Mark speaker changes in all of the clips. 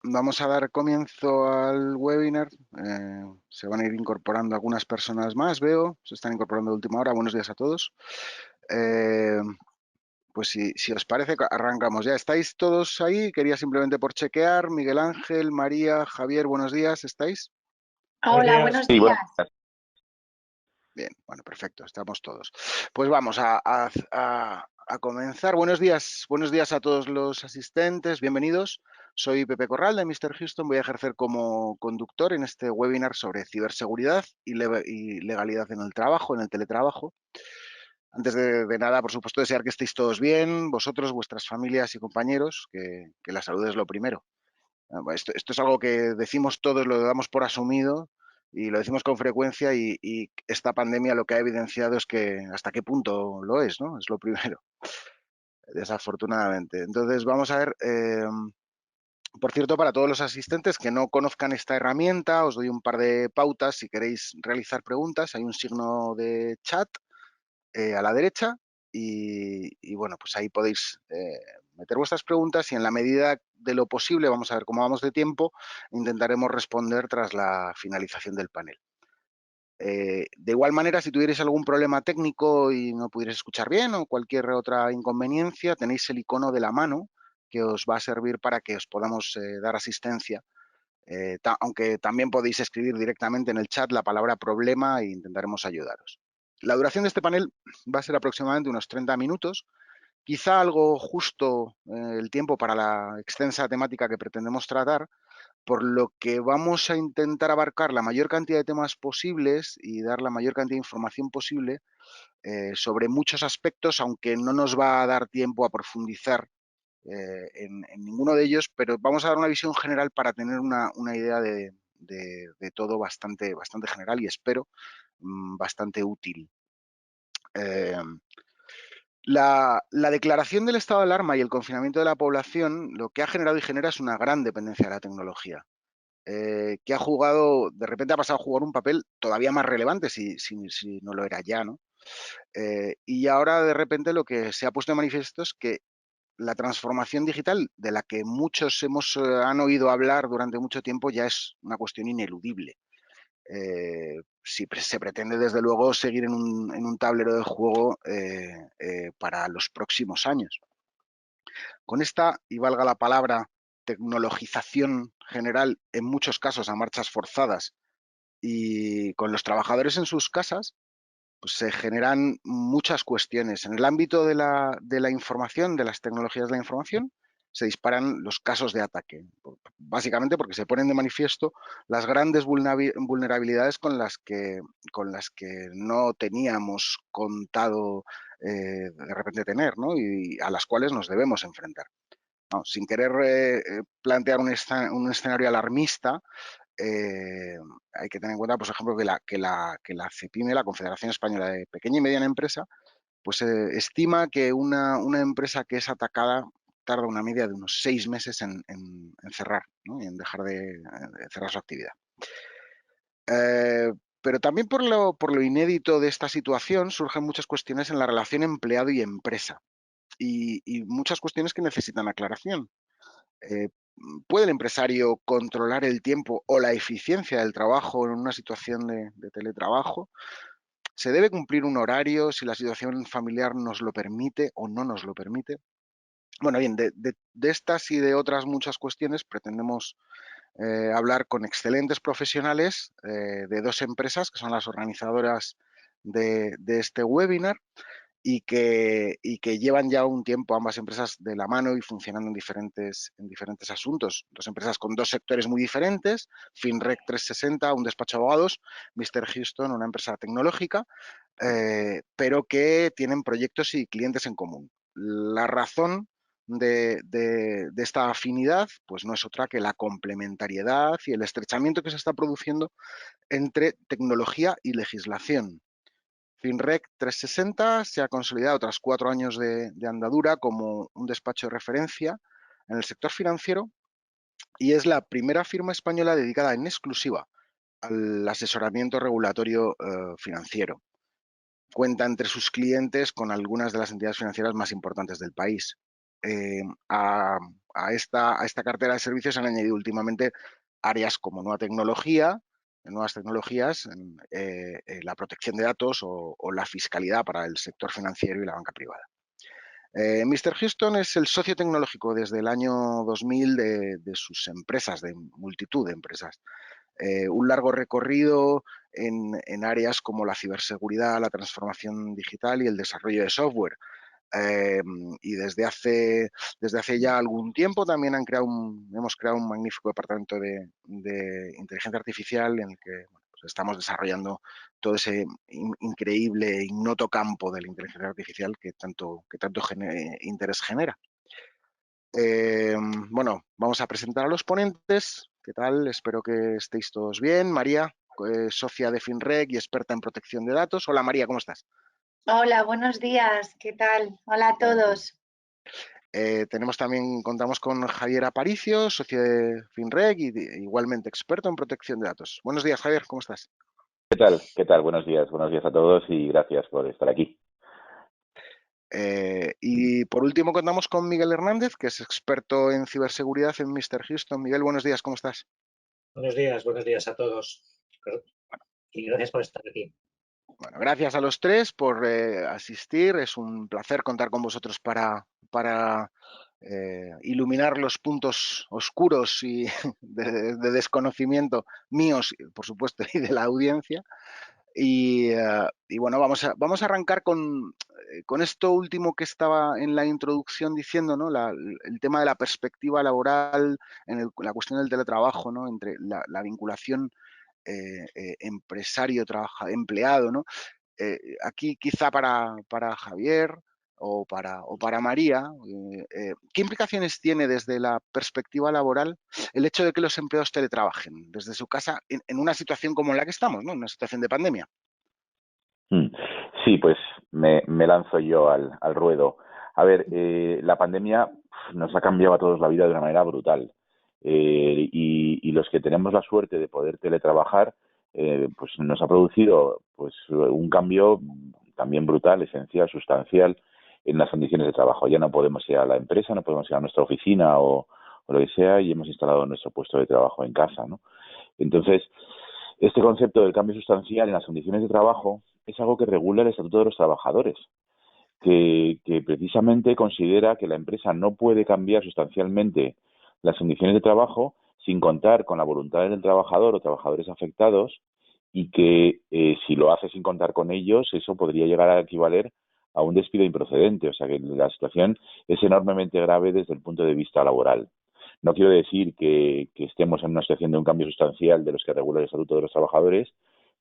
Speaker 1: Vamos a dar comienzo al webinar. Se van a ir incorporando algunas personas más, veo. Se están incorporando de última hora. Buenos días a todos. Eh, pues si os parece, arrancamos. ¿Ya estáis todos ahí? Quería simplemente por chequear. Miguel Ángel, María, Javier, buenos días. ¿Estáis?
Speaker 2: Buenos
Speaker 3: Hola,
Speaker 2: días.
Speaker 3: buenos
Speaker 4: Sí,
Speaker 3: días.
Speaker 4: bueno,
Speaker 1: Bien, bueno, perfecto. Estamos todos. Pues vamos a comenzar. Buenos días a todos los asistentes. Bienvenidos. Soy Pepe Corral de Mr. Houston. Voy a ejercer como conductor en este webinar sobre ciberseguridad y legalidad en el trabajo, en el teletrabajo. Antes de nada, por supuesto, desear que estéis todos bien, vosotros, vuestras familias y compañeros, que la salud es lo primero. Esto es algo que decimos todos, lo damos por asumido y lo decimos con frecuencia y esta pandemia lo que ha evidenciado es que hasta qué punto lo es, ¿no? Es lo primero, desafortunadamente. Entonces, vamos a ver, por cierto, para todos los asistentes que no conozcan esta herramienta, os doy un par de pautas si queréis realizar preguntas. Hay un signo de chat a la derecha y bueno, pues ahí podéis meter vuestras preguntas y en la medida de lo posible, vamos a ver cómo vamos de tiempo, intentaremos responder tras la finalización del panel. De igual manera, si tuvierais algún problema técnico y no pudierais escuchar bien o cualquier otra inconveniencia, tenéis el icono de la mano que os va a servir para que os podamos dar asistencia. Aunque también podéis escribir directamente en el chat la palabra problema e intentaremos ayudaros. La duración de este panel va a ser aproximadamente unos 30 minutos, quizá algo justo el tiempo para la extensa temática que pretendemos tratar, por lo que vamos a intentar abarcar la mayor cantidad de temas posibles y dar la mayor cantidad de información posible sobre muchos aspectos, aunque no nos va a dar tiempo a profundizar en ninguno de ellos, pero vamos a dar una visión general para tener una idea de todo bastante general y espero bastante útil. Eh, la declaración del estado de alarma y el confinamiento de la población lo que ha generado y genera es una gran dependencia de la tecnología, que de repente ha pasado a jugar un papel todavía más relevante si no lo era ya, ¿no? Y ahora de repente lo que se ha puesto de manifiesto es que la transformación digital de la que muchos han oído hablar durante mucho tiempo ya es una cuestión ineludible. Si se pretende, desde luego, seguir en un tablero de juego para los próximos años. Con esta, y valga la palabra, tecnologización general, en muchos casos a marchas forzadas, y con los trabajadores en sus casas, pues se generan muchas cuestiones. En el ámbito de la información, de las tecnologías de la información, se disparan los casos de ataque, básicamente porque se ponen de manifiesto las grandes vulnerabilidades con las que no teníamos contado de repente tener, ¿no? Y a las cuales nos debemos enfrentar. No, sin querer plantear un escenario alarmista, hay que tener en cuenta, por ejemplo, que la CEPIME, la Confederación Española de Pequeña y Mediana Empresa, pues estima que una empresa que es atacada tarda una media de unos 6 meses en cerrar, ¿no? Y en dejar de cerrar su actividad. Pero también por lo inédito de esta situación surgen muchas cuestiones en la relación empleado y empresa y muchas cuestiones que necesitan aclaración. Eh, ¿Puede el empresario controlar el tiempo o la eficiencia del trabajo en una situación de teletrabajo? ¿Se debe cumplir un horario si la situación familiar nos lo permite o no nos lo permite? Bueno, bien, de estas y de otras muchas cuestiones pretendemos hablar con excelentes profesionales de dos empresas que son las organizadoras de este webinar y que llevan ya un tiempo ambas empresas de la mano y funcionando en diferentes asuntos. Dos empresas con dos sectores muy diferentes, FinRec 360, un despacho de abogados, Mr. Houston, una empresa tecnológica, pero que tienen proyectos y clientes en común. La razón de esta afinidad pues no es otra que la complementariedad y el estrechamiento que se está produciendo entre tecnología y legislación. FinRec 360 se ha consolidado tras 4 años de andadura como un despacho de referencia en el sector financiero y es la primera firma española dedicada en exclusiva al asesoramiento regulatorio financiero. Cuenta entre sus clientes con algunas de las entidades financieras más importantes del país. a, a esta cartera de servicios se han añadido últimamente áreas como nuevas tecnologías, la protección de datos o la fiscalidad para el sector financiero y la banca privada. Mr. Houston es el socio tecnológico desde el año 2000 de sus empresas, de multitud de empresas. Un largo recorrido en áreas como la ciberseguridad, la transformación digital y el desarrollo de software. Eh, y desde hace ya algún tiempo también hemos creado un magnífico departamento de inteligencia artificial en el que pues estamos desarrollando todo ese increíble, ignoto campo de la inteligencia artificial que tanto interés genera. Bueno, vamos a presentar a los ponentes. ¿Qué tal? Espero que estéis todos bien. María, socia de FinRec y experta en protección de datos. Hola María, ¿cómo estás?
Speaker 2: Hola, buenos días, ¿qué tal? Hola a
Speaker 1: Buenos días.
Speaker 2: todos.
Speaker 1: Contamos con Javier Aparicio, socio de FinRec y igualmente experto en protección de datos. Buenos días, Javier, ¿cómo estás?
Speaker 3: ¿Qué tal? ¿Qué tal? Buenos días a todos y gracias por estar aquí.
Speaker 1: Y por último contamos con Miguel Hernández, que es experto en ciberseguridad en Mr. Houston. Miguel, buenos días, ¿cómo estás?
Speaker 4: Buenos días a todos y gracias por estar aquí.
Speaker 1: Bueno, gracias a los tres por asistir. Es un placer contar con vosotros para iluminar los puntos oscuros y de desconocimiento míos, por supuesto, y de la audiencia. Y bueno, vamos a arrancar con esto último que estaba en la introducción diciendo, ¿no? El tema de la perspectiva laboral, la cuestión del teletrabajo, ¿no? Entre la vinculación empresario-empleado, ¿no? Aquí quizá para Javier o para María, ¿qué implicaciones tiene desde la perspectiva laboral el hecho de que los empleados teletrabajen desde su casa en una situación como en la que estamos, ¿no? En una situación de pandemia?
Speaker 3: Sí, pues me lanzo yo al ruedo. A ver, la pandemia nos ha cambiado a todos la vida de una manera brutal. Y los que tenemos la suerte de poder teletrabajar, pues nos ha producido pues un cambio también brutal, esencial, sustancial en las condiciones de trabajo. Ya no podemos ir a la empresa, no podemos ir a nuestra oficina o lo que sea, y hemos instalado nuestro puesto de trabajo en casa, ¿no? Entonces, este concepto del cambio sustancial en las condiciones de trabajo es algo que regula el Estatuto de los Trabajadores, que precisamente considera que la empresa no puede cambiar sustancialmente las condiciones de trabajo sin contar con la voluntad del trabajador o trabajadores afectados y que si lo hace sin contar con ellos, eso podría llegar a equivaler a un despido improcedente. O sea que la situación es enormemente grave desde el punto de vista laboral. No quiero decir que estemos en una situación de un cambio sustancial de los que regula el Estatuto de los Trabajadores,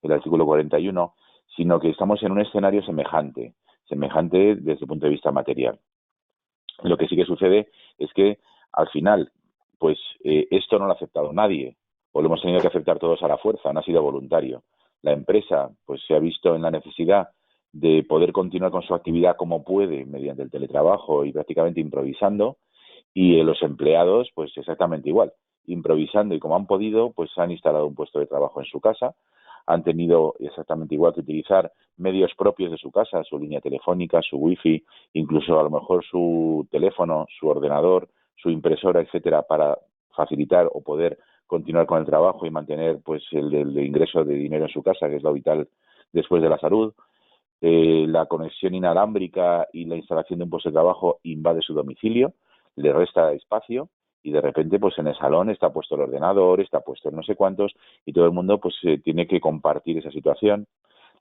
Speaker 3: el artículo 41, sino que estamos en un escenario semejante desde el punto de vista material. Lo que sí que sucede es que al final, pues esto no lo ha aceptado nadie, o lo hemos tenido que aceptar todos a la fuerza, no ha sido voluntario. La empresa pues se ha visto en la necesidad de poder continuar con su actividad como puede mediante el teletrabajo y prácticamente improvisando, y los empleados pues exactamente igual, improvisando y como han podido pues han instalado un puesto de trabajo en su casa, han tenido exactamente igual que utilizar medios propios de su casa, su línea telefónica, su wifi, incluso a lo mejor su teléfono, su ordenador, su impresora, etcétera, para facilitar o poder continuar con el trabajo y mantener pues el ingreso de dinero en su casa, que es lo vital después de la salud. La conexión inalámbrica y la instalación de un puesto de trabajo invade su domicilio, le resta espacio y de repente pues en el salón está puesto el ordenador, está puesto el no sé cuántos y todo el mundo pues tiene que compartir esa situación.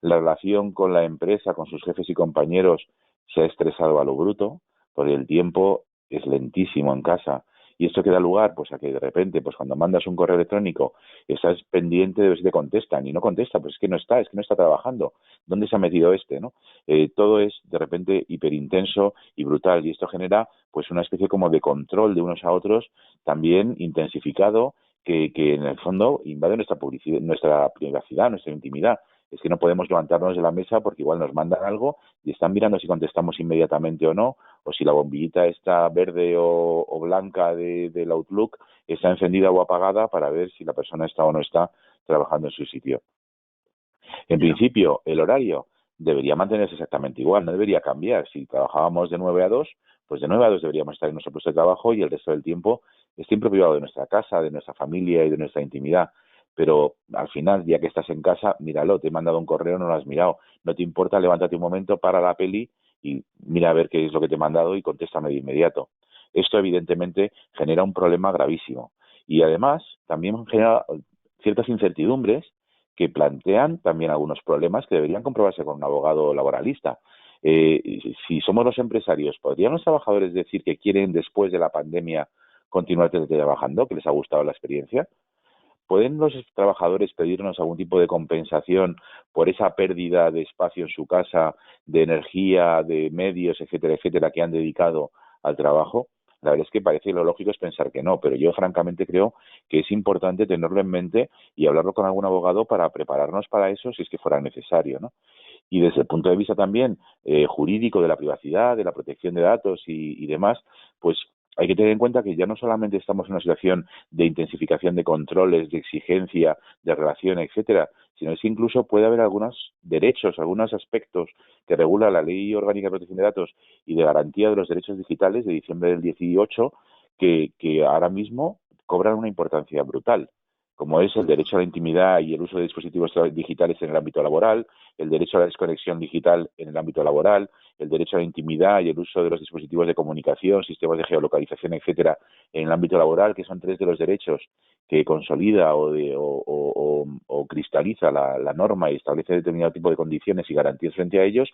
Speaker 3: La relación con la empresa, con sus jefes y compañeros se ha estresado a lo bruto porque el tiempo es lentísimo en casa. Y esto que da lugar pues a que de repente, pues cuando mandas un correo electrónico, estás pendiente de ver si te contestan y no contesta, pues es que no está trabajando. ¿Dónde se ha metido este, no? Todo es de repente hiperintenso y brutal y esto genera pues una especie como de control de unos a otros también intensificado que en el fondo invade nuestra publicidad, nuestra privacidad, nuestra intimidad. Es que no podemos levantarnos de la mesa porque igual nos mandan algo y están mirando si contestamos inmediatamente o no, o si la bombillita está verde o blanca del Outlook está encendida o apagada para ver si la persona está o no está trabajando en su sitio. En principio, el horario debería mantenerse exactamente igual, no debería cambiar. Si trabajábamos de 9 a 2, pues de 9 a 2 deberíamos estar en nuestro puesto de trabajo y el resto del tiempo es tiempo privado de nuestra casa, de nuestra familia y de nuestra intimidad. Pero al final, ya que estás en casa, míralo, te he mandado un correo, no lo has mirado. No te importa, levántate un momento, para la peli y mira a ver qué es lo que te he mandado y contéstame de inmediato. Esto evidentemente genera un problema gravísimo y además también genera ciertas incertidumbres que plantean también algunos problemas que deberían comprobarse con un abogado laboralista. Si somos los empresarios, ¿podrían los trabajadores decir que quieren después de la pandemia continuar trabajando, que les ha gustado la experiencia? ¿Pueden los trabajadores pedirnos algún tipo de compensación por esa pérdida de espacio en su casa, de energía, de medios, etcétera, etcétera, que han dedicado al trabajo? La verdad es que parece lo lógico es pensar que no, pero yo francamente creo que es importante tenerlo en mente y hablarlo con algún abogado para prepararnos para eso si es que fuera necesario, ¿no? Y desde el punto de vista también jurídico de la privacidad, de la protección de datos y demás, pues hay que tener en cuenta que ya no solamente estamos en una situación de intensificación de controles, de exigencia, de relación, etcétera, sino que incluso puede haber algunos derechos, algunos aspectos que regula la Ley Orgánica de Protección de Datos y de Garantía de los Derechos Digitales de diciembre del 18 que ahora mismo cobran una importancia brutal, como es el derecho a la intimidad y el uso de dispositivos digitales en el ámbito laboral, el derecho a la desconexión digital en el ámbito laboral, el derecho a la intimidad y el uso de los dispositivos de comunicación, sistemas de geolocalización, etcétera, en el ámbito laboral, que son 3 de los derechos que consolida o cristaliza la norma y establece determinado tipo de condiciones y garantías frente a ellos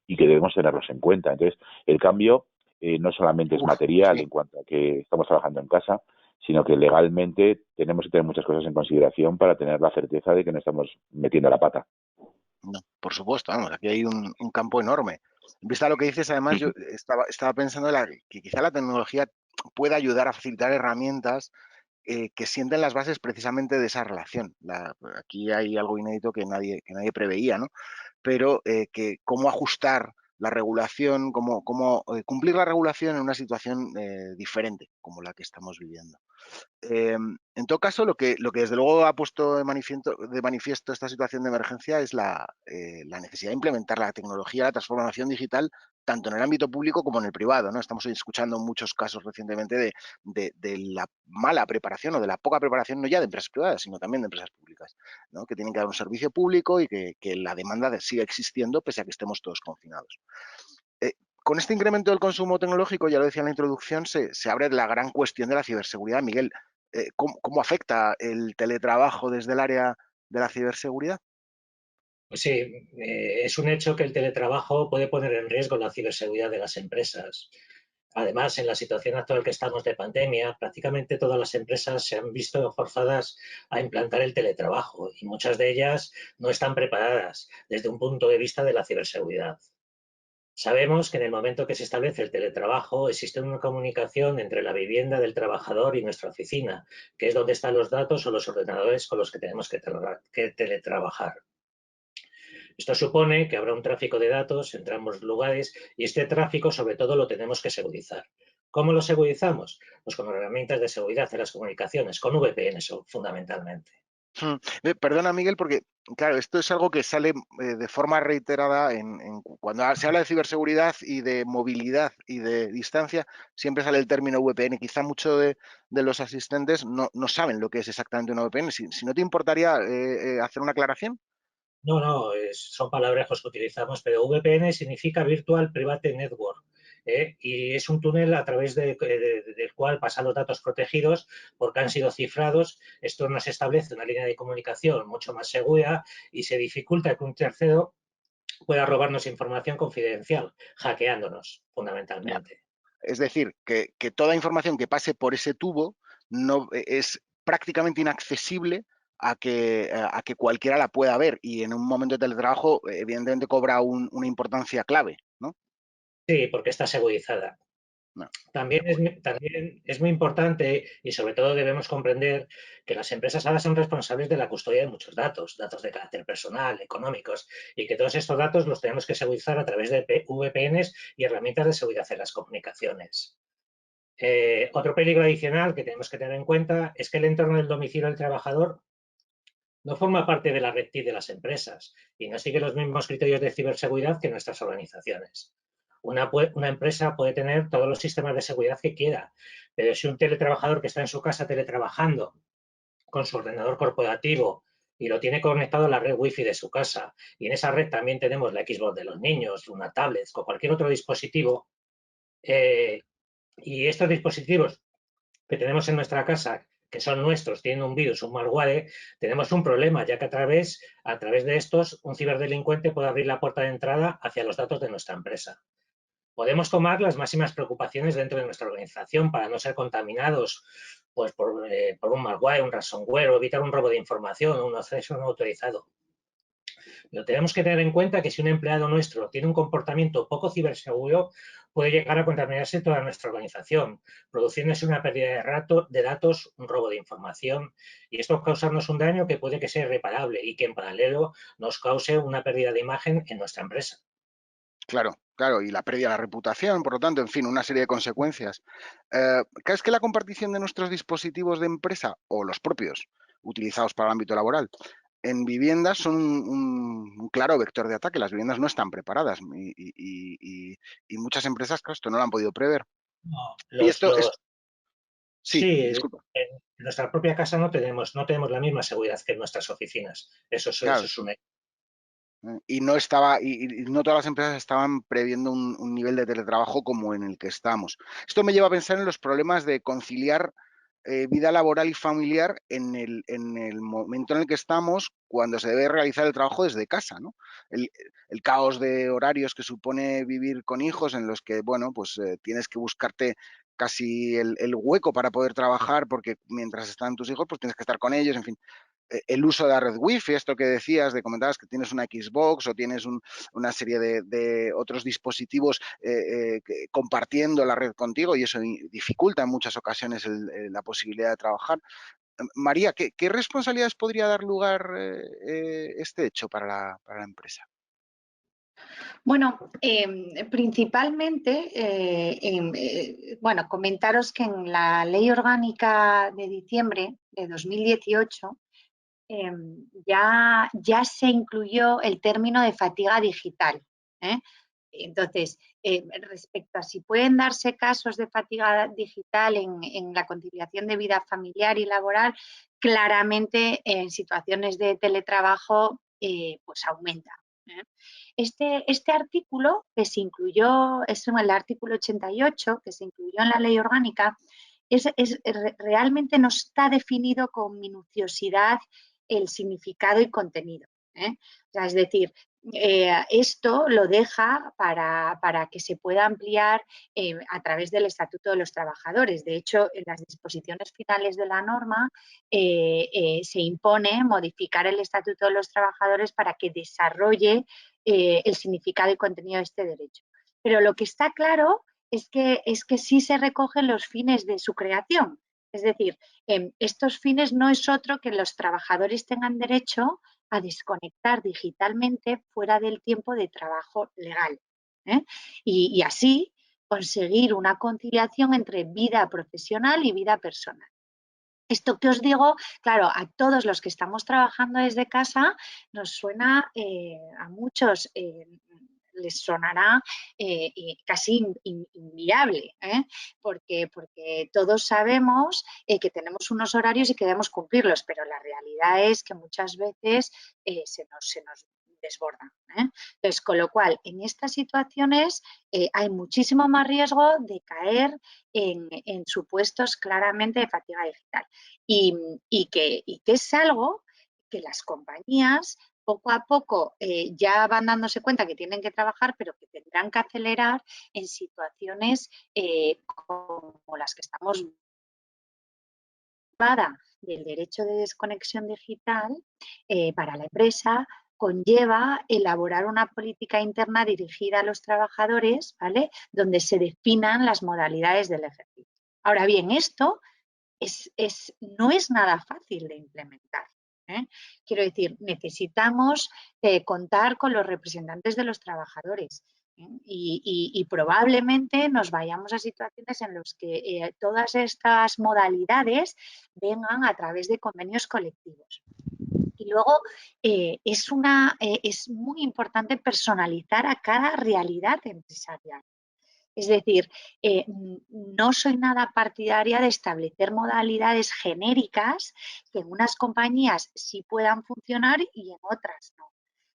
Speaker 3: y que debemos tenerlos en cuenta. Entonces, el cambio no solamente es material
Speaker 1: Sí.
Speaker 3: en cuanto a que estamos trabajando en casa, sino que legalmente tenemos que tener muchas cosas en consideración para tener la certeza de que no estamos metiendo la pata.
Speaker 1: No, por supuesto, vamos, aquí hay un campo enorme. En vista de lo que dices, además, yo estaba pensando que quizá la tecnología pueda ayudar a facilitar herramientas que sienten las bases precisamente de esa relación. Aquí hay algo inédito que nadie preveía, ¿no? Pero que cómo ajustar la regulación, cómo cumplir la regulación en una situación diferente como la que estamos viviendo. En todo caso, lo que desde luego ha puesto de manifiesto esta situación de emergencia es la necesidad de implementar la tecnología, la transformación digital, tanto en el ámbito público como en el privado, ¿no? Estamos escuchando muchos casos recientemente de la mala preparación o de la poca preparación, no ya de empresas privadas, sino también de empresas públicas, ¿no? Que tienen que dar un servicio público y que la demanda sigue existiendo pese a que estemos todos confinados. Eh, con este incremento del consumo tecnológico, ya lo decía en la introducción, se abre la gran cuestión de la ciberseguridad. Miguel, ¿cómo afecta el teletrabajo desde el área de la ciberseguridad?
Speaker 4: Pues sí, es un hecho que el teletrabajo puede poner en riesgo la ciberseguridad de las empresas. Además, en la situación actual que estamos de pandemia, prácticamente todas las empresas se han visto forzadas a implantar el teletrabajo y muchas de ellas no están preparadas desde un punto de vista de la ciberseguridad. Sabemos que en el momento que se establece el teletrabajo existe una comunicación entre la vivienda del trabajador y nuestra oficina, que es donde están los datos o los ordenadores con los que tenemos que teletrabajar. Esto supone que habrá un tráfico de datos entre ambos lugares y este tráfico sobre todo lo tenemos que segurizar. ¿Cómo lo segurizamos? Pues con herramientas de seguridad de las comunicaciones, con VPNs fundamentalmente.
Speaker 1: Perdona, Miguel, porque claro, esto es algo que sale de forma reiterada cuando se habla de ciberseguridad y de movilidad y de distancia, siempre sale el término VPN. Quizá muchos de los asistentes no saben lo que es exactamente una VPN. Si no te importaría hacer una aclaración.
Speaker 4: No, son palabras que utilizamos, pero VPN significa Virtual Private Network. Y es un túnel a través del cual pasan los datos protegidos porque han sido cifrados. Esto nos establece una línea de comunicación mucho más segura y se dificulta que un tercero pueda robarnos información confidencial, hackeándonos, fundamentalmente.
Speaker 1: Es decir, que toda información que pase por ese tubo no es prácticamente inaccesible a que cualquiera la pueda ver y en un momento de teletrabajo evidentemente cobra una importancia clave, ¿no?
Speaker 4: Sí, porque está segurizada.
Speaker 1: No, de
Speaker 4: También
Speaker 1: acuerdo.
Speaker 4: también es muy importante y sobre todo debemos comprender que las empresas ahora son responsables de la custodia de muchos datos, datos de carácter personal, económicos, y que todos estos datos los tenemos que segurizar a través de VPNs y herramientas de seguridad en las comunicaciones. Otro peligro adicional que tenemos que tener en cuenta es que el entorno del domicilio del trabajador no forma parte de la red TIC de las empresas y no sigue los mismos criterios de ciberseguridad que nuestras organizaciones. Una empresa puede tener todos los sistemas de seguridad que quiera, pero si un teletrabajador que está en su casa teletrabajando con su ordenador corporativo y lo tiene conectado a la red wifi de su casa, y en esa red también tenemos la Xbox de los niños, una tablet o cualquier otro dispositivo, y estos dispositivos que tenemos en nuestra casa, que son nuestros, tienen un virus, un malware, tenemos un problema, ya que a través de estos, un ciberdelincuente puede abrir la puerta de entrada hacia los datos de nuestra empresa. Podemos tomar las máximas preocupaciones dentro de nuestra organización para no ser contaminados pues, por un malware, un ransomware o evitar un robo de información o un acceso no autorizado. Pero tenemos que tener en cuenta que si un empleado nuestro tiene un comportamiento poco ciberseguro, puede llegar a contaminarse toda nuestra organización, produciéndose una pérdida de datos, un robo de información, y esto causarnos un daño que puede que sea irreparable y que en paralelo nos cause una pérdida de imagen en nuestra empresa.
Speaker 1: Claro, claro, y la pérdida de la reputación, por lo tanto, en fin, una serie de consecuencias. ¿Crees que la compartición de nuestros dispositivos de empresa o los propios utilizados para el ámbito laboral en viviendas son un claro vector de ataque? Las viviendas no están preparadas y muchas empresas, claro, esto no lo han podido prever.
Speaker 4: No,
Speaker 1: Y esto es... Sí,
Speaker 4: sí,
Speaker 1: disculpa.
Speaker 4: en nuestra propia casa no tenemos la misma seguridad que en nuestras oficinas. Eso
Speaker 1: Claro,
Speaker 4: es un hecho.
Speaker 1: y no estaba, y no todas las empresas estaban previendo un nivel de teletrabajo como en el que estamos. Esto me lleva a pensar en los problemas de conciliar vida laboral y familiar en el momento en el que estamos, cuando se debe realizar el trabajo desde casa, ¿no? El caos de horarios que supone vivir con hijos, en los que, bueno, pues tienes que buscarte casi el hueco para poder trabajar, porque mientras están tus hijos, pues tienes que estar con ellos, en fin. El uso de la red wifi, esto que decías, comentabas que tienes una Xbox o tienes una serie de otros dispositivos compartiendo la red contigo, y eso dificulta en muchas ocasiones la posibilidad de trabajar. María, ¿qué responsabilidades podría dar lugar este hecho para la empresa?
Speaker 2: Bueno, principalmente, bueno, comentaros que en la Ley Orgánica de diciembre de 2018 ya se incluyó el término de fatiga digital. Entonces, respecto a si pueden darse casos de fatiga digital en la conciliación de vida familiar y laboral, claramente en situaciones de teletrabajo pues aumenta. Este artículo que se incluyó, es el artículo 88 que se incluyó en la ley orgánica, realmente no está definido con minuciosidad el significado y contenido. O sea, es decir, esto lo deja para que se pueda ampliar a través del Estatuto de los Trabajadores. De hecho, en las disposiciones finales de la norma se impone modificar el Estatuto de los Trabajadores para que desarrolle el significado y contenido de este derecho. Pero lo que está claro es que sí se recogen los fines de su creación. Es decir, estos fines no es otro que los trabajadores tengan derecho a desconectar digitalmente fuera del tiempo de trabajo legal. Y así conseguir una conciliación entre vida profesional y vida personal. Esto que os digo, claro, a todos los que estamos trabajando desde casa nos suena a muchos les sonará casi inviable, porque todos sabemos que tenemos unos horarios y que debemos cumplirlos, pero la realidad es que muchas veces se nos desbordan. Entonces, con lo cual, en estas situaciones hay muchísimo más riesgo de caer en supuestos claramente de fatiga digital y que es algo que las compañías poco a poco ya van dándose cuenta que tienen que trabajar, pero que tendrán que acelerar en situaciones como las que estamos del derecho de desconexión digital para la empresa conlleva elaborar una política interna dirigida a los trabajadores, ¿vale? Donde se definan las modalidades del ejercicio. Ahora bien, esto no es nada fácil de implementar. Quiero decir, necesitamos contar con los representantes de los trabajadores y probablemente nos vayamos a situaciones en las que todas estas modalidades vengan a través de convenios colectivos. Y luego es muy importante personalizar a cada realidad empresarial. Es decir, no soy nada partidaria de establecer modalidades genéricas que en unas compañías sí puedan funcionar y en otras no.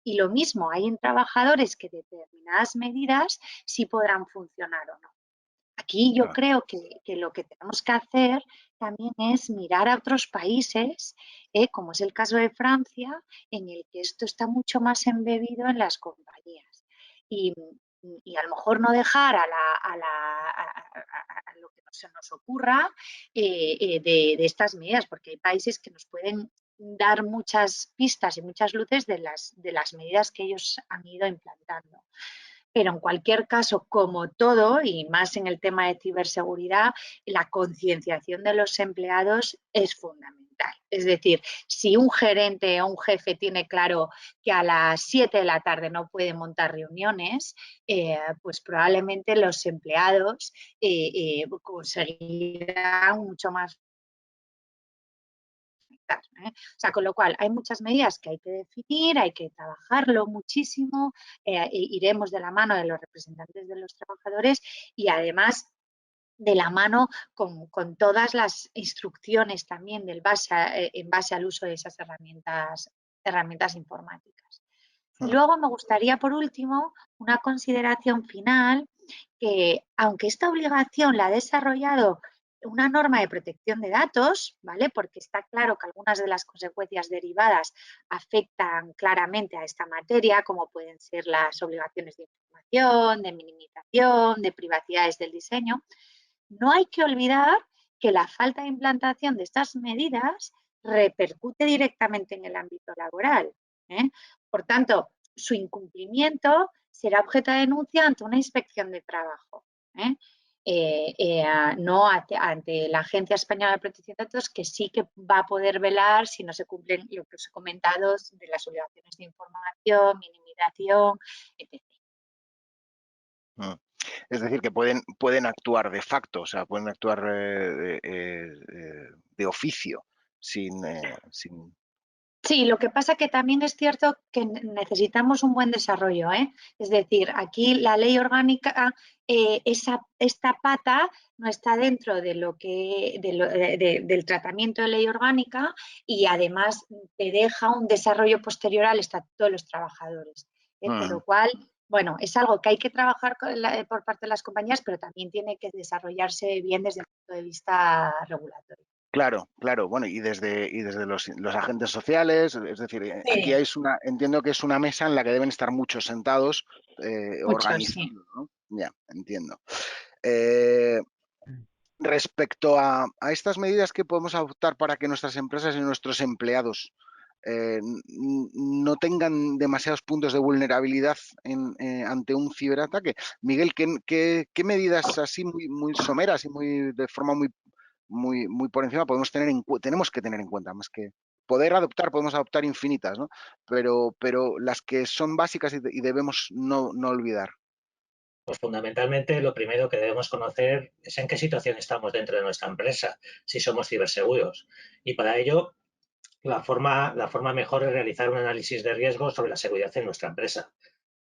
Speaker 2: Y lo mismo, hay en trabajadores que determinadas medidas sí podrán funcionar o no. Aquí yo creo que lo que tenemos que hacer también es mirar a otros países, como es el caso de Francia, en el que esto está mucho más embebido en las compañías. Y a lo mejor no dejar a lo que se nos ocurra de estas medidas, porque hay países que nos pueden dar muchas pistas y muchas luces de las medidas que ellos han ido implantando. Pero en cualquier caso, como todo, y más en el tema de ciberseguridad, la concienciación de los empleados es fundamental. Es decir, si un gerente o un jefe tiene claro que a las 7 de la tarde no puede montar reuniones, pues probablemente los empleados conseguirán mucho más. O sea, con lo cual hay muchas medidas que hay que definir, hay que trabajarlo muchísimo, iremos de la mano de los representantes de los trabajadores y además de la mano con todas las instrucciones también en base al uso de esas herramientas informáticas. Y luego me gustaría, por último, una consideración final, que aunque esta obligación la ha desarrollado una norma de protección de datos, ¿vale? Porque está claro que algunas de las consecuencias derivadas afectan claramente a esta materia, como pueden ser las obligaciones de información, de minimización, de privacidades del diseño. No hay que olvidar que la falta de implantación de estas medidas repercute directamente en el ámbito laboral. Por tanto, su incumplimiento será objeto de denuncia ante una inspección de trabajo, no ante la Agencia Española de Protección de Datos, que sí que va a poder velar si no se cumplen lo que os he comentado de las obligaciones de información, minimización, etc.
Speaker 1: Es decir, que pueden actuar de facto, o sea, pueden actuar de oficio, sin...
Speaker 2: Sí, lo que pasa que también es cierto que necesitamos un buen desarrollo, Es decir, aquí la ley orgánica, esta pata no está dentro de del tratamiento de ley orgánica y además te deja un desarrollo posterior al Estatuto de los Trabajadores. Con lo cual, bueno, es algo que hay que trabajar por parte de las compañías, pero también tiene que desarrollarse bien desde el punto de vista regulatorio.
Speaker 1: Claro, claro, bueno, y desde los agentes sociales, es decir,
Speaker 2: Sí.
Speaker 1: aquí entiendo que es una mesa en la que deben estar muchos sentados organizando,
Speaker 2: sí.
Speaker 1: ¿no? Ya, entiendo. Respecto a estas medidas que podemos adoptar para que nuestras empresas y nuestros empleados no tengan demasiados puntos de vulnerabilidad ante un ciberataque, Miguel, ¿qué medidas así muy someras y de forma muy por encima tenemos que tener en cuenta? Más que poder adoptar, podemos adoptar infinitas, ¿no? Pero las que son básicas y debemos no olvidar.
Speaker 4: Pues fundamentalmente lo primero que debemos conocer es en qué situación estamos dentro de nuestra empresa, si somos ciberseguros. Y para ello, la forma mejor es realizar un análisis de riesgo sobre la seguridad en nuestra empresa.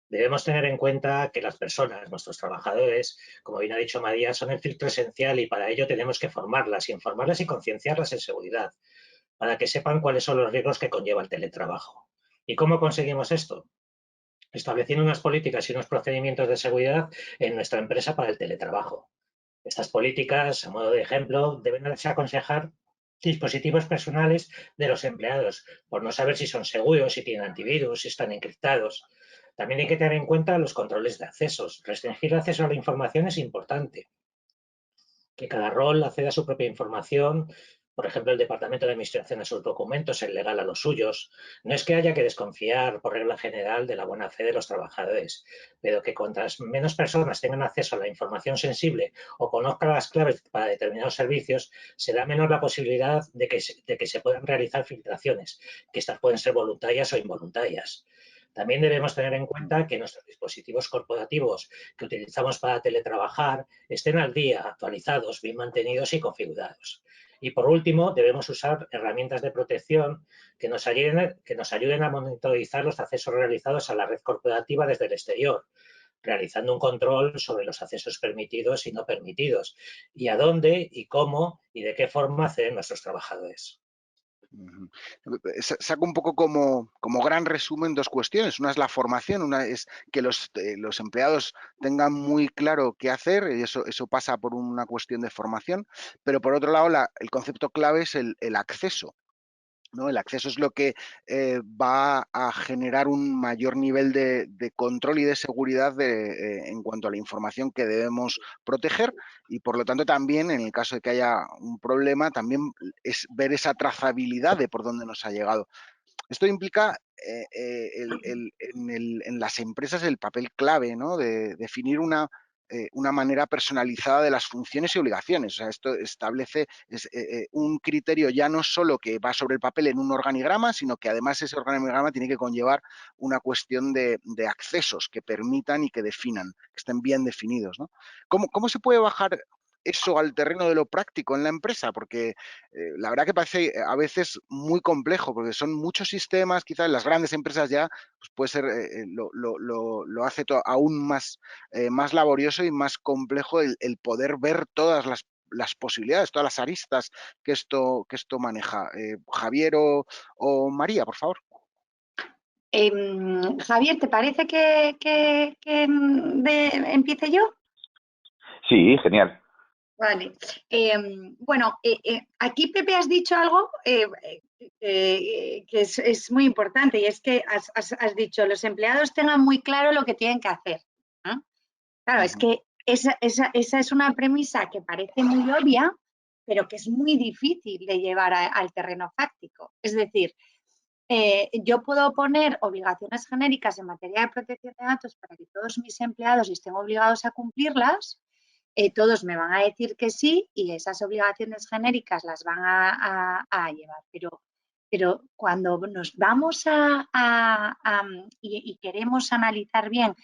Speaker 4: Debemos tener en cuenta que las personas, nuestros trabajadores, como bien ha dicho María, son el filtro esencial y para ello tenemos que formarlas, informarlas y concienciarlas en seguridad, para que sepan cuáles son los riesgos que conlleva el teletrabajo. ¿Y cómo conseguimos esto? Estableciendo unas políticas y unos procedimientos de seguridad en nuestra empresa para el teletrabajo. Estas políticas, a modo de ejemplo, deben aconsejar dispositivos personales de los empleados, por no saber si son seguros, si tienen antivirus, si están encriptados. También hay que tener en cuenta los controles de accesos. Restringir el acceso a la información es importante. Que cada rol acceda a su propia información, por ejemplo, el Departamento de Administración a sus documentos, el legal a los suyos. No es que haya que desconfiar, por regla general, de la buena fe de los trabajadores, pero que cuantas menos personas tengan acceso a la información sensible o conozcan las claves para determinados servicios, será menor la posibilidad de que se puedan realizar filtraciones, que estas pueden ser voluntarias o involuntarias. También debemos tener en cuenta que nuestros dispositivos corporativos que utilizamos para teletrabajar estén al día, actualizados, bien mantenidos y configurados. Y por último, debemos usar herramientas de protección que nos ayuden a monitorizar los accesos realizados a la red corporativa desde el exterior, realizando un control sobre los accesos permitidos y no permitidos, y a dónde y cómo y de qué forma acceden nuestros trabajadores.
Speaker 1: Saco un poco como gran resumen dos cuestiones. Una es la formación, una es que los empleados tengan muy claro qué hacer, y eso pasa por una cuestión de formación, pero por otro lado el concepto clave es el acceso, ¿no? El acceso es lo que va a generar un mayor nivel de control y de seguridad en cuanto a la información que debemos proteger, y por lo tanto también, en el caso de que haya un problema, también es ver esa trazabilidad de por dónde nos ha llegado. Esto implica en las empresas el papel clave, ¿no? De definir una manera personalizada de las funciones y obligaciones. O sea, esto establece un criterio ya no solo que va sobre el papel en un organigrama, sino que además ese organigrama tiene que conllevar una cuestión de accesos que permitan y que definan, que estén bien definidos, ¿no? ¿Cómo se puede bajar eso al terreno de lo práctico en la empresa? Porque la verdad que parece a veces muy complejo, porque son muchos sistemas, quizás en las grandes empresas ya pues puede ser, lo hace aún más, más laborioso y más complejo el poder ver todas las posibilidades, todas las aristas que esto maneja. Javier o María, por favor.
Speaker 2: Javier, ¿te parece que empiece yo?
Speaker 3: Sí, genial.
Speaker 2: Vale. Bueno, aquí, Pepe, has dicho algo que es muy importante, y es que has dicho los empleados tengan muy claro lo que tienen que hacer, ¿no? Claro, es que esa es una premisa que parece muy obvia, pero que es muy difícil de llevar al terreno fáctico. Es decir, yo puedo poner obligaciones genéricas en materia de protección de datos para que todos mis empleados estén obligados a cumplirlas. Todos me van a decir que sí y esas obligaciones genéricas las van a llevar. Pero cuando nos vamos y queremos analizar bien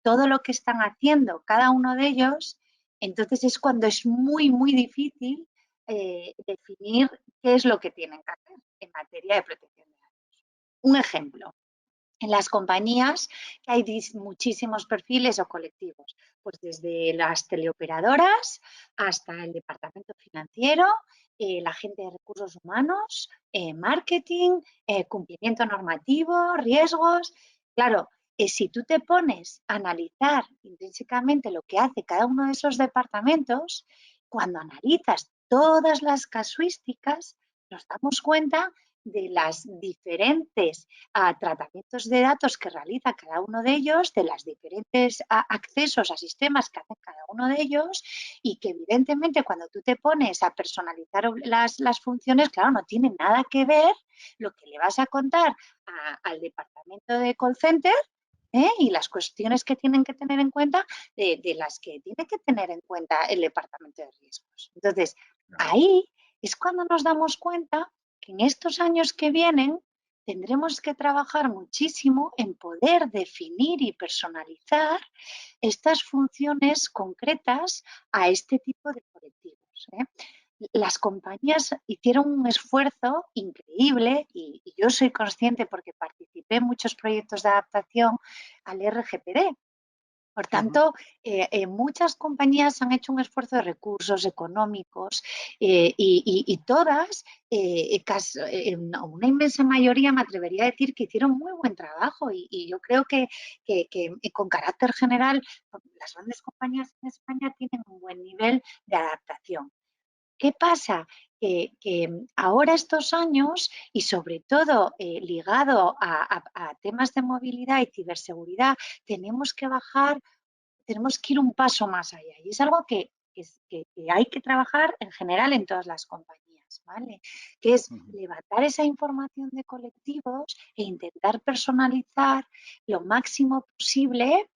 Speaker 2: todo lo que están haciendo cada uno de ellos, entonces es cuando es muy, muy difícil definir qué es lo que tienen que hacer en materia de protección de datos. Un ejemplo. En las compañías hay muchísimos perfiles o colectivos, pues desde las teleoperadoras hasta el departamento financiero, la gente de recursos humanos, marketing, cumplimiento normativo, riesgos. Claro, si tú te pones a analizar intrínsecamente lo que hace cada uno de esos departamentos, cuando analizas todas las casuísticas, nos damos cuenta de las diferentes tratamientos de datos que realiza cada uno de ellos, de los diferentes accesos a sistemas que hacen cada uno de ellos, y que evidentemente cuando tú te pones a personalizar las funciones, claro, no tiene nada que ver lo que le vas a contar al departamento de call center, y las cuestiones que tienen que tener en cuenta de las que tiene que tener en cuenta el departamento de riesgos. Entonces, ahí es cuando nos damos cuenta que en estos años que vienen tendremos que trabajar muchísimo en poder definir y personalizar estas funciones concretas a este tipo de colectivos. Las compañías hicieron un esfuerzo increíble y yo soy consciente porque participé en muchos proyectos de adaptación al RGPD. Por tanto, muchas compañías han hecho un esfuerzo de recursos económicos y todas, una inmensa mayoría, me atrevería a decir que hicieron muy buen trabajo y yo creo que con carácter general las grandes compañías en España tienen un buen nivel de adaptación. ¿Qué pasa? Que ahora estos años y sobre todo ligado a temas de movilidad y ciberseguridad, tenemos que ir un paso más allá. Y es algo que hay que trabajar en general en todas las compañías, ¿vale? Que es levantar esa información de colectivos e intentar personalizar lo máximo posible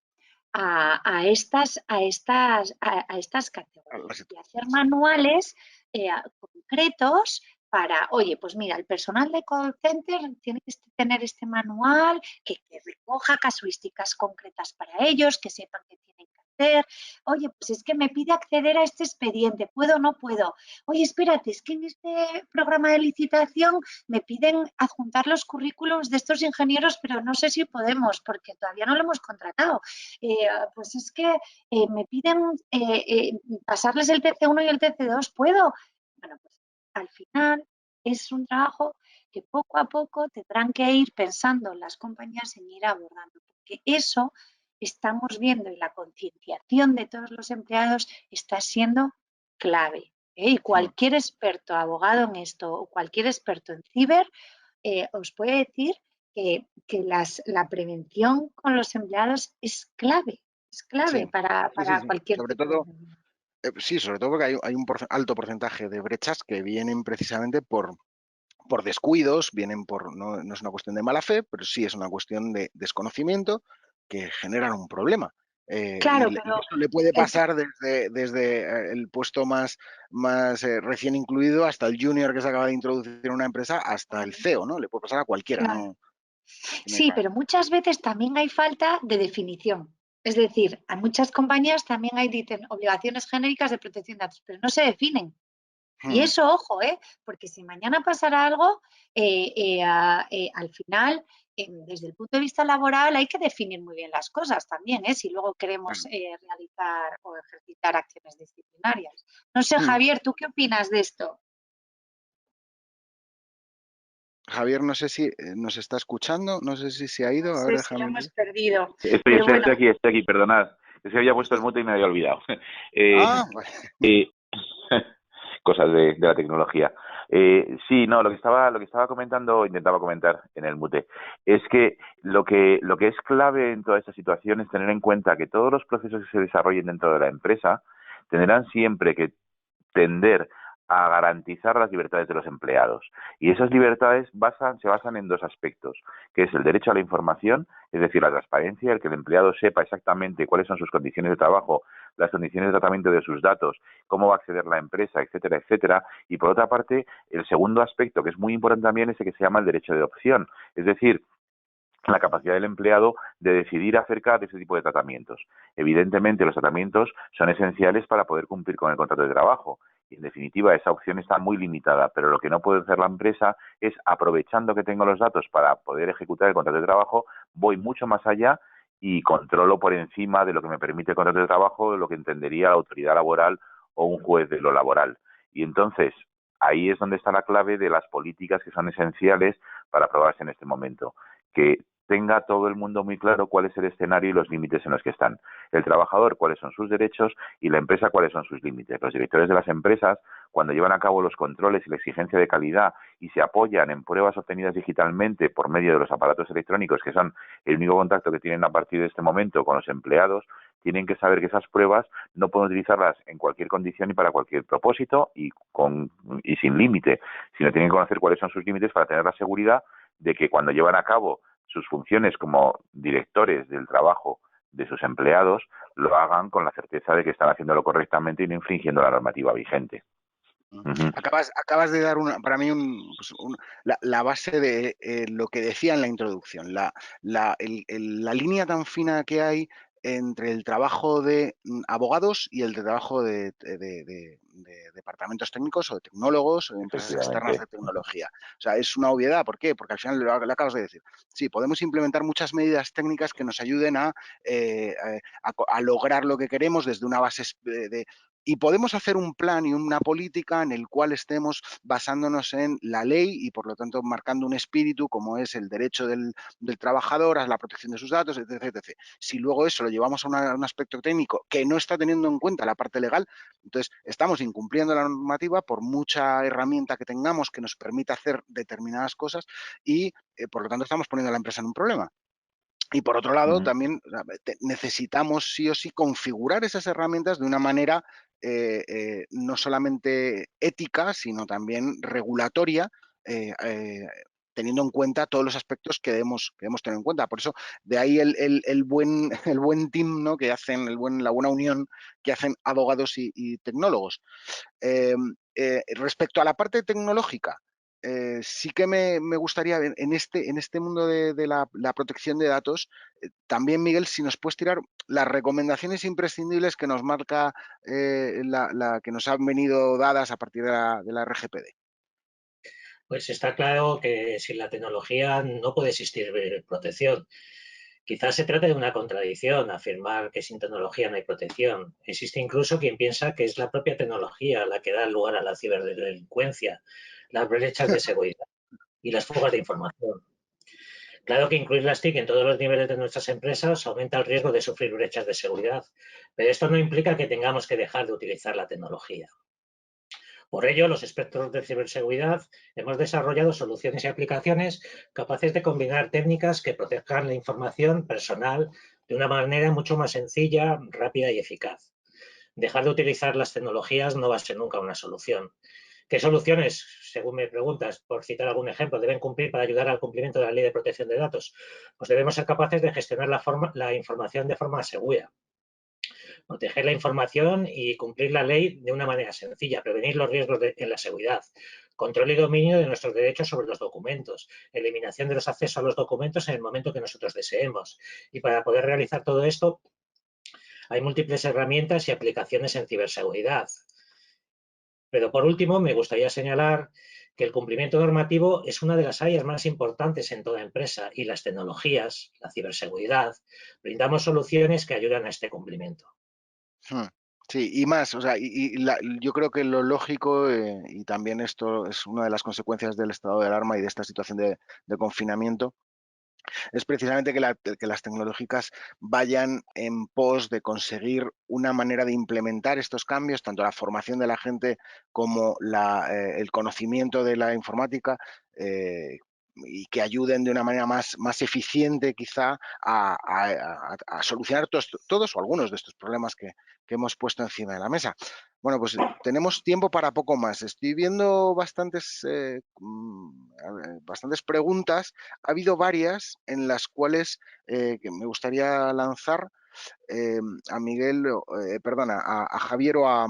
Speaker 2: a estas categorías y hacer manuales concretos para, oye, pues mira, el personal de call center tiene que tener este manual que recoja casuísticas concretas para ellos, que sepan qué tienen que hacer. Oye, pues es que me pide acceder a este expediente, ¿puedo o no puedo? Oye, espérate, es que en este programa de licitación me piden adjuntar los currículums de estos ingenieros, pero no sé si podemos porque todavía no lo hemos contratado. Pues es que me piden pasarles el TC1 y el TC2, ¿puedo? Bueno, pues al final es un trabajo que poco a poco tendrán que ir pensando las compañías en ir abordando, porque eso estamos viendo y la concienciación de todos los empleados está siendo clave. Y cualquier experto abogado en esto o cualquier experto en ciber os puede decir que la prevención con los empleados es clave
Speaker 1: Sí,
Speaker 2: para
Speaker 1: sí.
Speaker 2: cualquier
Speaker 1: Sobre
Speaker 2: tipo de...
Speaker 1: todo, sí, sobre todo porque hay un alto porcentaje de brechas que vienen precisamente por descuidos, vienen por, no es una cuestión de mala fe, pero sí es una cuestión de desconocimiento que generan un problema.
Speaker 2: Claro,
Speaker 1: Y
Speaker 2: pero
Speaker 1: esto le puede pasar desde el puesto más recién incluido hasta el junior que se acaba de introducir en una empresa, hasta el CEO, ¿no? Le puede pasar a cualquiera,
Speaker 2: claro.
Speaker 1: ¿no?
Speaker 2: Sí, pero muchas veces también hay falta de definición. Es decir, a muchas compañías también hay, dicen, obligaciones genéricas de protección de datos, pero no se definen. Y
Speaker 1: Mm,
Speaker 2: eso, ojo, porque si mañana pasara algo, al final, desde el punto de vista laboral, hay que definir muy bien las cosas también, si luego queremos
Speaker 1: claro.
Speaker 2: realizar o ejercitar acciones disciplinarias. No sé,
Speaker 1: Mm.
Speaker 2: Javier, ¿tú qué opinas de esto?
Speaker 1: Javier, no sé si nos está escuchando, no sé si se ha
Speaker 2: No
Speaker 1: ido, a ver,
Speaker 2: sé si lo
Speaker 1: déjame
Speaker 2: hemos
Speaker 1: ver.
Speaker 2: perdido,
Speaker 3: Estoy,
Speaker 2: pero
Speaker 3: estoy,
Speaker 2: bueno,
Speaker 3: estoy aquí, perdonad. Que se había puesto el mute y me había olvidado. Eh,
Speaker 1: Ah, vale.
Speaker 3: eh, cosas de la tecnología. Sí, no, lo que estaba comentando, intentaba comentar en el mute, es que lo que es clave en toda esta situación es tener en cuenta que todos los procesos que se desarrollen dentro de la empresa tendrán siempre que tender a garantizar las libertades de los empleados. Y esas libertades se basan en dos aspectos, que es el derecho a la información, es decir, la transparencia, el que el empleado sepa exactamente cuáles son sus condiciones de trabajo, las condiciones de tratamiento de sus datos, cómo va a acceder la empresa, etcétera, etcétera. Y por otra parte, el segundo aspecto, que es muy importante también, es el que se llama el derecho de opción, es decir, la capacidad del empleado de decidir acerca de ese tipo de tratamientos. Evidentemente, los tratamientos son esenciales para poder cumplir con el contrato de trabajo. Y, en definitiva, esa opción está muy limitada, pero lo que no puede hacer la empresa es, aprovechando que tengo los datos para poder ejecutar el contrato de trabajo, voy mucho más allá y controlo por encima de lo que me permite el contrato de trabajo, de lo que entendería la autoridad laboral o un juez de lo laboral. Y entonces, ahí es donde está la clave de las políticas que son esenciales para aprobarse en este momento, que tenga todo el mundo muy claro cuál es el escenario y los límites en los que están. El trabajador, cuáles son sus derechos, y la empresa, cuáles son sus límites. Los directores de las empresas, cuando llevan a cabo los controles y la exigencia de calidad y se apoyan en pruebas obtenidas digitalmente por medio de los aparatos electrónicos, que son el único contacto que tienen a partir de este momento con los empleados, tienen que saber que esas pruebas no pueden utilizarlas en cualquier condición y para cualquier propósito y sin límite, sino tienen que conocer cuáles son sus límites para tener la seguridad de que cuando llevan a cabo sus funciones como directores del trabajo de sus empleados, lo hagan con la certeza de que están haciéndolo correctamente y no infringiendo la normativa vigente. Uh-huh.
Speaker 1: Acabas de dar para mí la base de lo que decía en la introducción, la línea tan fina que hay entre el trabajo de abogados y el trabajo de departamentos técnicos o de tecnólogos o de empresas externas
Speaker 3: Efectivamente.
Speaker 1: de tecnología. O sea, es una obviedad. ¿Por qué? Porque al final lo acabas de decir. Sí, podemos implementar muchas medidas técnicas que nos ayuden a lograr lo que queremos desde una base y podemos hacer un plan y una política en el cual estemos basándonos en la ley y, por lo tanto, marcando un espíritu como es el derecho del trabajador a la protección de sus datos, etc, etc. Si luego eso lo llevamos a un aspecto técnico que no está teniendo en cuenta la parte legal, entonces estamos incumpliendo la normativa por mucha herramienta que tengamos que nos permita hacer determinadas cosas y, por lo tanto, estamos poniendo a la empresa en un problema. Y por otro lado,
Speaker 3: Uh-huh.
Speaker 1: también necesitamos sí o sí configurar esas herramientas de una manera no solamente ética, sino también regulatoria, teniendo en cuenta todos los aspectos que debemos tener en cuenta. Por eso, de ahí el buen team, ¿no?, que hacen, la buena unión que hacen abogados y tecnólogos. Respecto a la parte tecnológica, sí que me gustaría, en este mundo de la protección de datos, también, Miguel, si nos puedes tirar las recomendaciones imprescindibles que nos marca, que nos han venido dadas a partir de la RGPD.
Speaker 4: Pues está claro que sin la tecnología no puede existir protección. Quizás se trate de una contradicción afirmar que sin tecnología no hay protección. Existe incluso quien piensa que es la propia tecnología la que da lugar a la ciberdelincuencia, las brechas de seguridad y las fugas de información. Claro que incluir las TIC en todos los niveles de nuestras empresas aumenta el riesgo de sufrir brechas de seguridad, pero esto no implica que tengamos que dejar de utilizar la tecnología. Por ello, los expertos de ciberseguridad hemos desarrollado soluciones y aplicaciones capaces de combinar técnicas que protejan la información personal de una manera mucho más sencilla, rápida y eficaz. Dejar de utilizar las tecnologías no va a ser nunca una solución. ¿Qué soluciones, según me preguntas, por citar algún ejemplo, deben cumplir para ayudar al cumplimiento de la Ley de Protección de Datos? Pues debemos ser capaces de gestionar la información de forma segura, proteger la información y cumplir la ley de una manera sencilla, prevenir los riesgos en la seguridad, control y dominio de nuestros derechos sobre los documentos, eliminación de los accesos a los documentos en el momento que nosotros deseemos. Y para poder realizar todo esto, hay múltiples herramientas y aplicaciones en ciberseguridad. Pero por último, me gustaría señalar que el cumplimiento normativo es una de las áreas más importantes en toda empresa y las tecnologías, la ciberseguridad, brindamos soluciones que ayudan a este cumplimiento.
Speaker 1: Sí, y más, o sea, yo creo que lo lógico, y también esto es una de las consecuencias del estado de alarma y de esta situación de confinamiento, es precisamente que las tecnológicas vayan en pos de conseguir una manera de implementar estos cambios, tanto la formación de la gente como el conocimiento de la informática, y que ayuden de una manera más eficiente quizá a solucionar todos o algunos de estos problemas que hemos puesto encima de la mesa. Bueno, pues tenemos tiempo para poco más. Estoy viendo bastantes preguntas. Ha habido varias en las cuales que me gustaría lanzar a Miguel, perdona, a Javier o a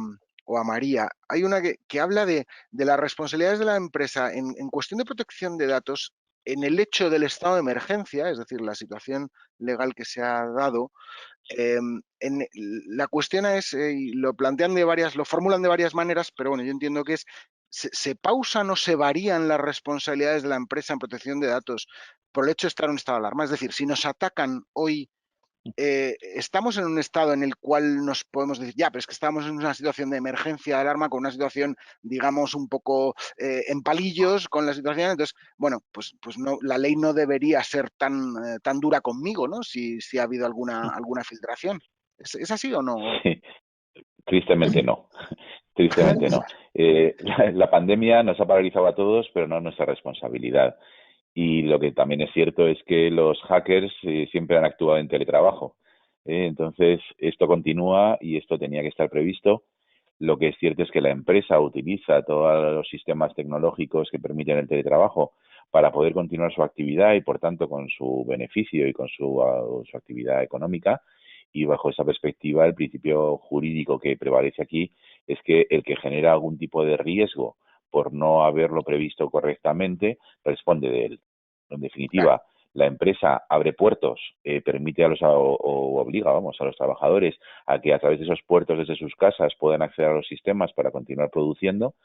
Speaker 1: María. Hay una que habla de las responsabilidades de la empresa en cuestión de protección de datos en el hecho del estado de emergencia, es decir, la situación legal que se ha dado. La cuestión es, y lo plantean lo formulan de varias maneras, pero bueno, yo entiendo que ¿se pausan o se varían las responsabilidades de la empresa en protección de datos por el hecho de estar en un estado de alarma? Es decir, si nos atacan hoy, estamos en un estado en el cual nos podemos decir, ya, pero es que estamos en una situación de emergencia, de alarma, con una situación, digamos, un poco en palillos con la situación. Entonces, bueno, pues no, la ley no debería ser tan dura conmigo, ¿no? Si ha habido alguna filtración. ¿Es así o no?
Speaker 3: Sí, tristemente no. Tristemente no. La pandemia nos ha paralizado a todos, pero no es nuestra responsabilidad. Y lo que también es cierto es que los hackers siempre han actuado en teletrabajo. Entonces, esto continúa y esto tenía que estar previsto. Lo que es cierto es que la empresa utiliza todos los sistemas tecnológicos que permiten el teletrabajo para poder continuar su actividad y, por tanto, con su beneficio y con su actividad económica. Y bajo esa perspectiva, el principio jurídico que prevalece aquí es que el que genera algún tipo de riesgo por no haberlo previsto correctamente responde de él. En definitiva, la empresa abre puertos, permite o obliga, a los trabajadores a que a través de esos puertos desde sus casas puedan acceder a los sistemas para continuar produciendo,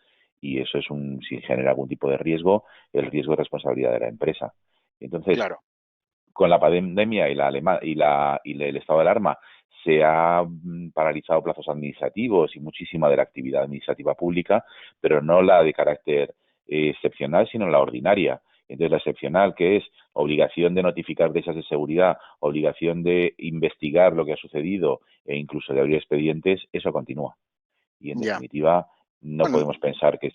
Speaker 3: y eso es si genera algún tipo de riesgo, el riesgo es responsabilidad de la empresa. Entonces,
Speaker 1: Claro.
Speaker 3: con la pandemia y el estado de alarma se ha paralizado plazos administrativos y muchísima de la actividad administrativa pública, pero no la de carácter excepcional, sino la ordinaria. Entonces, la excepcional, que es obligación de notificar brechas de seguridad, obligación de investigar lo que ha sucedido e incluso de abrir expedientes, eso continúa. Y, en
Speaker 1: Ya.
Speaker 3: definitiva, no
Speaker 1: Bueno,
Speaker 3: podemos pensar que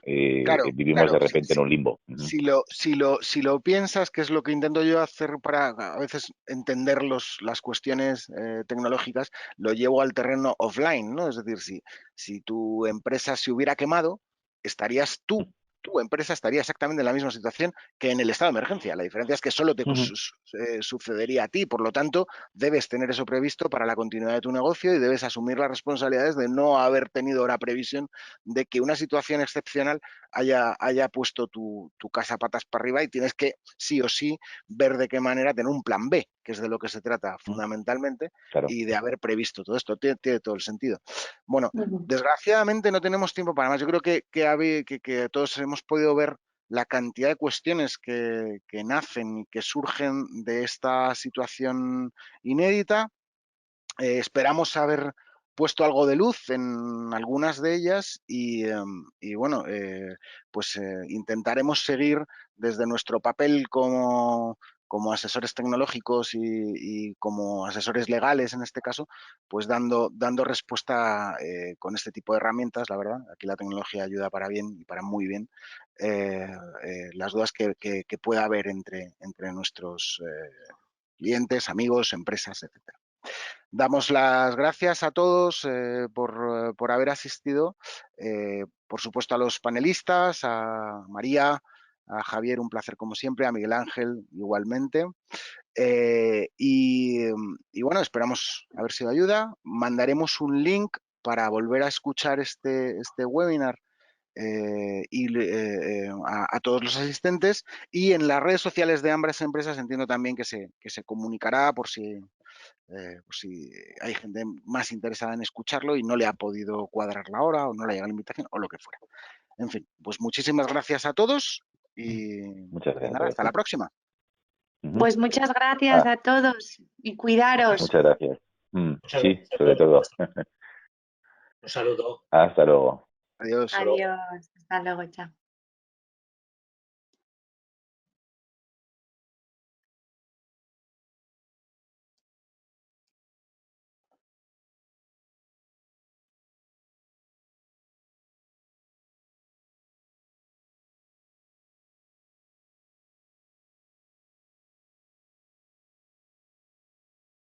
Speaker 3: vivimos de
Speaker 1: claro.
Speaker 3: repente en un limbo.
Speaker 1: Si lo piensas, que es lo que intento yo hacer para a veces entender las cuestiones tecnológicas, lo llevo al terreno offline, ¿no? Es decir, si tu empresa se hubiera quemado, estarías tú tu empresa estaría exactamente en la misma situación que en el estado de emergencia. La diferencia es que solo te sucedería a ti, por lo tanto, debes tener eso previsto para la continuidad de tu negocio y debes asumir las responsabilidades de no haber tenido la previsión de que una situación excepcional haya puesto tu casa patas para arriba, y tienes que, sí o sí, ver de qué manera tener un plan B, que es de lo que se trata fundamentalmente,
Speaker 3: Claro.
Speaker 1: y de haber previsto todo esto. Tiene todo el sentido. Bueno, desgraciadamente no tenemos tiempo para más. Yo creo que todos hemos podido ver la cantidad de cuestiones que nacen y que surgen de esta situación inédita. Esperamos haber puesto algo de luz en algunas de ellas y bueno, pues intentaremos seguir desde nuestro papel como asesores tecnológicos y como asesores legales, en este caso, pues dando respuesta con este tipo de herramientas. La verdad, aquí la tecnología ayuda para bien y para muy bien, las dudas que pueda haber entre nuestros clientes, amigos, empresas, etcétera. Damos las gracias a todos por haber asistido, por supuesto a los panelistas, a María, a Javier, un placer como siempre, a Miguel Ángel igualmente. Y bueno, esperamos haber sido de ayuda. Mandaremos un link para volver a escuchar este webinar a todos los asistentes, y en las redes sociales de ambas empresas entiendo también que se comunicará por si hay gente más interesada en escucharlo y no le ha podido cuadrar la hora o no le ha llegado la invitación o lo que fuera. En fin, pues muchísimas gracias a todos y
Speaker 3: Muchas gracias,
Speaker 1: nada, hasta la
Speaker 3: Roberto.
Speaker 1: próxima.
Speaker 2: Pues muchas gracias a todos y cuidaros.
Speaker 3: Muchas gracias.
Speaker 4: Muchas
Speaker 3: Sí,
Speaker 4: gracias a
Speaker 3: sobre
Speaker 4: todos.
Speaker 3: todo.
Speaker 4: Un saludo.
Speaker 3: Hasta luego.
Speaker 1: Adiós.
Speaker 2: Adiós. Hasta luego, chao.